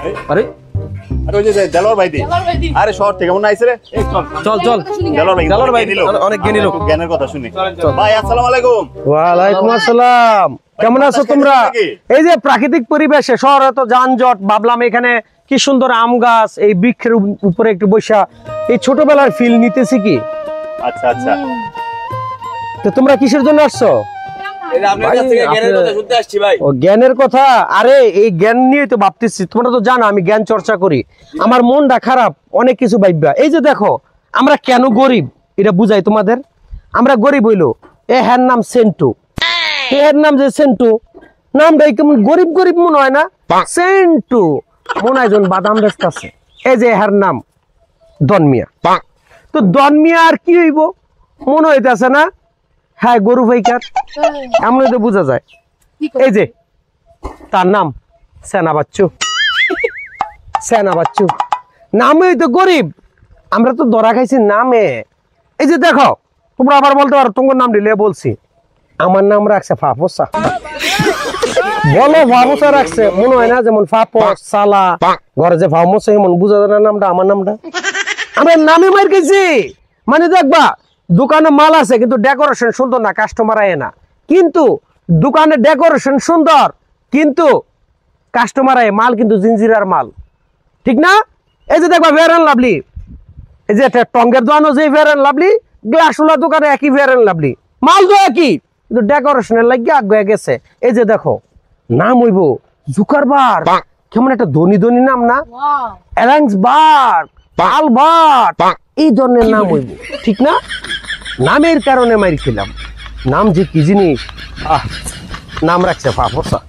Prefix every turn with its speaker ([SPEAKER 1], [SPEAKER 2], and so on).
[SPEAKER 1] আরে
[SPEAKER 2] আরে ওই যে দেলোয়ার ভাই দি আরে শহর থেকে মনে আইছে রে
[SPEAKER 1] চল চল
[SPEAKER 2] দেলোয়ার ভাই
[SPEAKER 1] দিল অনেক জ্ঞানী লোক
[SPEAKER 2] জ্ঞানের কথা শুনি ভাই আসসালামু আলাইকুম
[SPEAKER 3] ওয়ালাইকুম আসসালাম কেমন আছো তোমরা এই যে প্রাকৃতিক পরিবেশে শহরে তো যানজট ভাবলাম এখানে কি সুন্দর আম গাছ এই বৃক্ষের উপরে একটু বসা এই ছোটবেলার ফিল নিতেছি কি
[SPEAKER 2] আচ্ছা আচ্ছা
[SPEAKER 3] তো তোমরা কিসের জন্য আসছো ও জ্ঞানের কথা আরে এই জ্ঞান নিয়ে তো ভাবতেছি তোমরা তো জানো আমি জ্ঞান চর্চা করি আমার মনটা খারাপ অনেক কিছু ভাববা এই যে দেখো আমরা কেন গরিব এটা বুঝাই তোমাদের আমরা গরিব হইলো এ হ্যার নাম সেন্টু এর নাম যে সেন্টু নামটা কেমন গরিব গরিব মনে হয় না সেন্টু মনে হয় জন বাদাম ব্যস্ত আছে এই যে এর নাম দনমিয়া তো দনমিয়া আর কি হইব মনে হইতেছে না হ্যাঁ গরু ভাইকার এমন তো বোঝা যায় এই যে তার নাম সেনা বাচ্চু সেনা বাচ্চু নামে তো গরিব আমরা তো ধরা খাইছি নামে এই যে দেখো তোমরা আবার বলতে পারো তোমার নাম দিলে বলছি আমার নাম রাখছে ফাফসা বলো ফাফসা রাখছে মনে হয় না যেমন ফাফস সালা ঘরে যে ফাফসা এমন বুঝা যায় না নামটা আমার নামটা আমরা নামে মার গেছি মানে দেখবা দোকানে মাল আছে কিন্তু ডেকোরেশন সুন্দর না কাস্টমার আয় না কিন্তু দোকানে ডেকোরেশন সুন্দর কিন্তু কাস্টমার আয় মাল কিন্তু জিঞ্জিরার মাল ঠিক না এই যে দেখবা ফেয়ার এন্ড লাভলি এই যে টঙ্গের দোকানও যে ফেয়ার এন্ড লাভলি গ্লাসওয়ালা দোকানে একই ফেয়ার এন্ড লাভলি মাল তো একই কিন্তু ডেকোরেশনের লাগে আগে গেছে এই যে দেখো নাম হইব জুকারবার কেমন একটা ধনী ধনী নাম না অ্যালান্সবার্গ আলবার্ট এই ধরনের নাম হইব ঠিক না নামের কারণে মাইর খেলাম নাম যে কি জিনিস নাম রাখছে ফাফসা